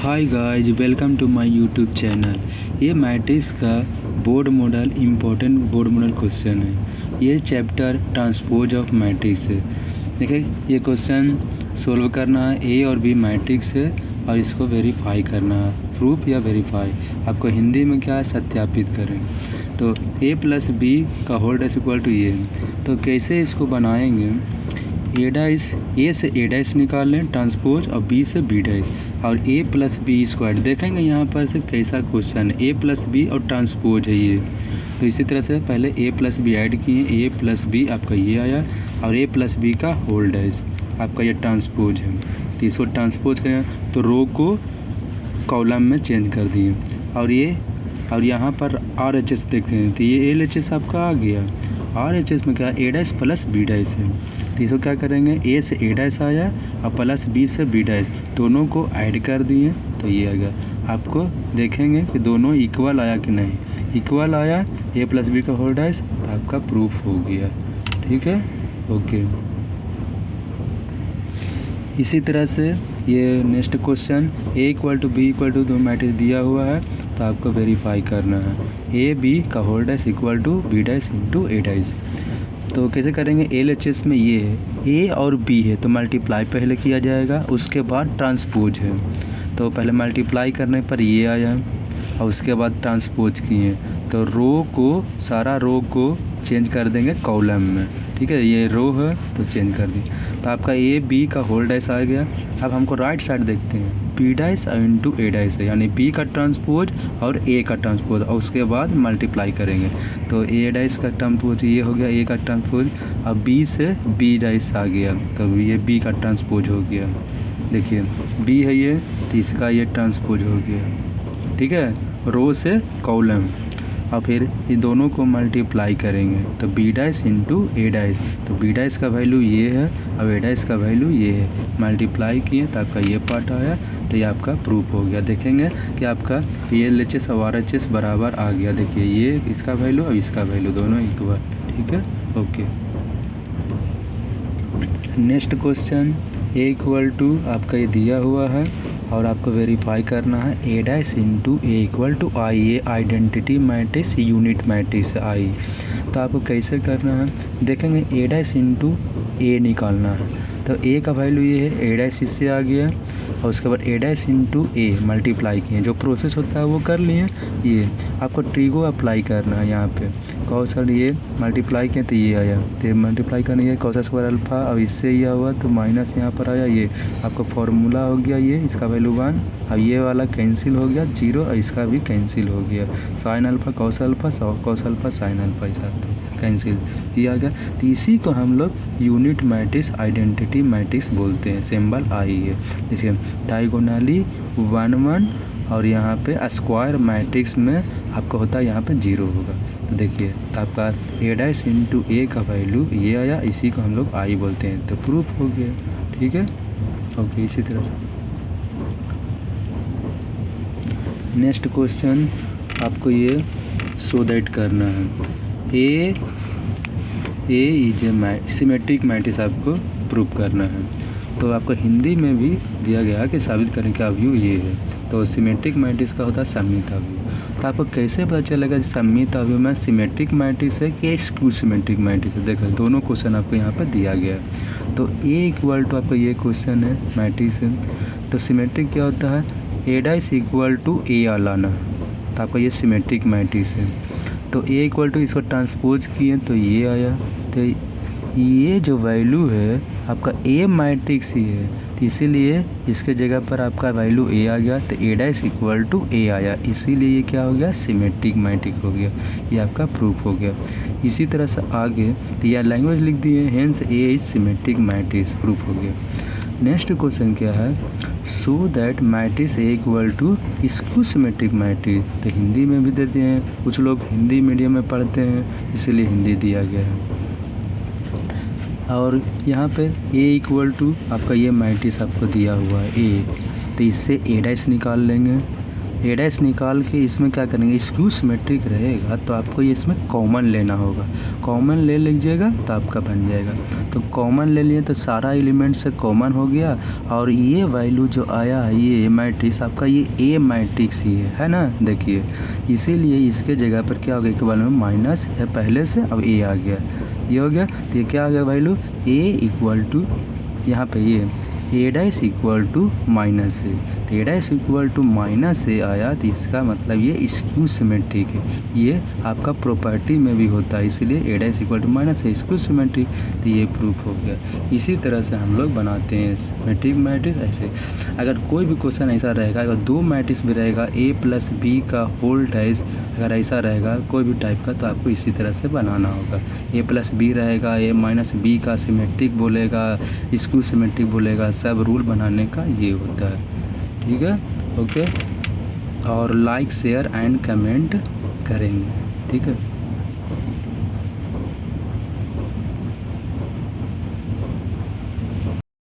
Hi guys, welcome to my YouTube channel. ये matrix का board model important board model question है। ये chapter transpose of matrix है। देखिए, ये क्वेश्चन सोल्व करना है। ए और बी मैट्रिक्स है और इसको वेरीफाई करना है, प्रूफ या वेरीफाई। आपको हिंदी में क्या है, सत्यापित करें। तो ए प्लस बी का होल डैश इक्वल टू ए। तो कैसे इसको बनाएंगे, ए से ए डैश निकाल लें ट्रांसपोज और बी से बी डैश और ए प्लस बी स्क्वायर। देखेंगे यहाँ पर से कैसा क्वेश्चन है, ए प्लस बी और ट्रांसपोज है ये। तो इसी तरह से पहले ए प्लस बी ऐड किए, ए प्लस बी आपका ये आया और ए प्लस बी का होल डैश आपका ये ट्रांसपोज है। तो इसको ट्रांसपोज करें तो रो को कॉलम में चेंज कर दिए और यहाँ पर आर एच एस देखते हैं। तो ये एल एच एस आपका आ गया। आर एच एस में क्या, ए डैश प्लस बी डैश है। तो इसको क्या करेंगे, ए से ए डैश आया और प्लस बी से बी डैश, दोनों को ऐड कर दिए तो ये आ गया। आपको देखेंगे कि दोनों इक्वल आया कि नहीं। इक्वल आया ए प्लस बी का होल डैश, तो आपका प्रूफ हो गया। ठीक है, ओके। इसी तरह से ये next question, A equal to B equal to दो मैट्रिक्स दिया हुआ है तो आपको वेरीफाई करना है। ए बी का whole dash equal to B dash into A dash. तो कैसे करेंगे, एल एच एस में ये है, ए और बी है तो मल्टीप्लाई पहले किया जाएगा, उसके बाद ट्रांसपोज है। तो पहले मल्टीप्लाई करने पर ये आया और उसके बाद ट्रांसपोज किए। तो सारा रो को चेंज कर देंगे कॉलम में। ठीक है, ये रो है तो चेंज कर दी। तो आपका ए बी का होल डैश आ गया। अब हमको राइट साइड देखते हैं, B dash into A dash है, यानी बी का ट्रांसपोज और ए का ट्रांसपोज और उसके बाद मल्टीप्लाई करेंगे। तो ए डैश का ट्रांसपोज ये हो गया, ए का ट्रांसपोज। अब बी से बी डैश आ गया तो ये बी का ट्रांसपोज हो गया। देखिए बी है ये, तो इसका ये ट्रांसपोज हो गया। ठीक है, रो से कॉलम और फिर ये दोनों को मल्टीप्लाई करेंगे तो B dash into A dash. तो बी डैश का वैल्यू ये है और ए डैश का वैल्यू ये है। मल्टीप्लाई किए तो आपका ये पार्ट आया, तो ये आपका प्रूफ हो गया। देखेंगे कि आपका ये एल एच एस और आर एच एस बराबर आ गया। देखिए ये इसका वैल्यू और इसका वैल्यू दोनों इक्वल। ठीक है, okay. Next question, A equal to आपका ये दिया हुआ है और आपको वेरीफाई करना है A dash into A equal to I. ये identity matrix, unit matrix I. तो आपको कैसे करना है, देखेंगे ए डैश इंटू ए निकालना है। तो ए का वैल्यू ये है, ए डैश इससे आ गया और उसके बाद ए डैश इंटू ए मल्टीप्लाई किए। जो प्रोसेस होता है वो कर लिए। ये आपको ट्रिगो अप्लाई करना है यहाँ पे। कॉस ये मल्टीप्लाई किए तो ये आया, तो मल्टीप्लाई करना है कॉस स्क्वायर अल्फा और इससे यह हुआ तो माइनस यहाँ पर आया। ये आपका फॉर्मूला हो गया, ये इसका वैल्यू 1। अब ये वाला कैंसिल हो गया 0 और इसका भी कैंसिल हो गया। Sine alpha cos alpha sine alpha ऐसा कैंसिल ये आ गया। तो इसी को हम लोग यूनिट मैट्रिक्स, आइडेंटिटी मैट्रिक्स बोलते हैं। सिंबल आई है, जैसे डायगोनली 1 1 और यहाँ पे स्क्वायर मैट्रिक्स में आपका होता है यहाँ पे 0 होगा। तो देखिए, तो आपका ए डैश इंटू ए का वैल्यू ये आया, इसी को हम लोग आई बोलते हैं। तो प्रूफ हो गया। ठीक है, ओके। इसी तरह से नेक्स्ट क्वेश्चन आपको ये सो दैट करना है, ए इज ए सिमेट्रिक मैट्रिक्स आपको प्रूव करना है। तो आपको हिंदी में भी दिया गया कि साबित करें कि अवयव ये है। तो सिमेट्रिक मैट्रिक्स का होता है सममित अवयव। तो आपको कैसे पता चलेगा सममित अवयव में सिमेट्रिक मैट्रिक्स है कि स्क्यू सिमेट्रिक मैट्रिक्स है। देखो दोनों क्वेश्चन आपको यहाँ पर दिया गया है। तो ए इक्वल टू आपका ये क्वेश्चन है, मैट्रिक्स है। तो सिमेट्रिक क्या होता है, ए डैश इक्वल टू ए लाना। तो आपका ये सिमेट्रिक मैट्रिक्स है। तो ए इक्वल टू इसको ट्रांसपोज किए तो ये आया। तो ये जो वैल्यू है आपका ए मैट्रिक्स ही है, तो इसीलिए इसके जगह पर आपका वैल्यू ए आ गया। तो ए डैश इक्वल टू ए आया, इसीलिए ये क्या हो गया, सिमेट्रिक मैट्रिक्स हो गया। ये आपका प्रूफ हो गया। इसी तरह से आगे तो यह लैंग्वेज लिख दिए, hence A is symmetric matrix, proof हो गया। नेक्स्ट क्वेश्चन क्या है, so that matrix A equal to skew symmetric matrix. तो हिंदी में भी देते हैं, कुछ लोग हिंदी मीडियम में पढ़ते हैं इसीलिए हिंदी दिया गया है। और यहाँ पे ए इक्वल टू आपका ये मैट्रिक्स आपको दिया हुआ है ए, तो इससे ए डैश निकाल लेंगे। ए डैश निकाल के इसमें क्या करेंगे, स्क्यू सिमेट्रिक रहेगा तो आपको ये इसमें कॉमन लेना होगा, कॉमन ले लीजिएगा तो आपका बन जाएगा। तो कॉमन ले लिए तो सारा एलिमेंट से कॉमन हो गया, और ये वैल्यू जो आया है ये मैट्रिक्स आपका ये ए मैट्रिक्स ही है ना, देखिए इसीलिए इसके जगह पर क्या हो गया, इक्वल में माइनस है पहले से, अब ए आ गया, ये हो गया। तो ये क्या आ गया वैल्यू, ए इक्वल टू यहाँ पे ये ए डैश इक्वल टू माइनस ए, तो ए डैश इक्वल टू माइनस ए आया, तो इसका मतलब ये स्क्यू सिमेट्रिक है, ये आपका प्रॉपर्टी में भी होता है, इसीलिए A dash equal to minus A skew symmetric, तो ये प्रूफ हो गया। इसी तरह से हम लोग बनाते हैं सिमेट्रिक मैट्रिक्स। ऐसे अगर कोई भी क्वेश्चन ऐसा रहेगा, अगर दो मैट्रिक्स भी रहेगा ए प्लस बी का होल डैश, अगर ऐसा रहेगा कोई भी टाइप का, तो आपको इसी तरह से बनाना होगा। ए प्लस बी रहेगा, ए माइनस बी का सिमेट्रिक बोलेगा, स्क्यू सिमेट्रिक बोलेगा, सब रूल बनाने का ये होता है, ठीक है। ओके, और लाइक शेयर एंड कमेंट करेंगे, ठीक है।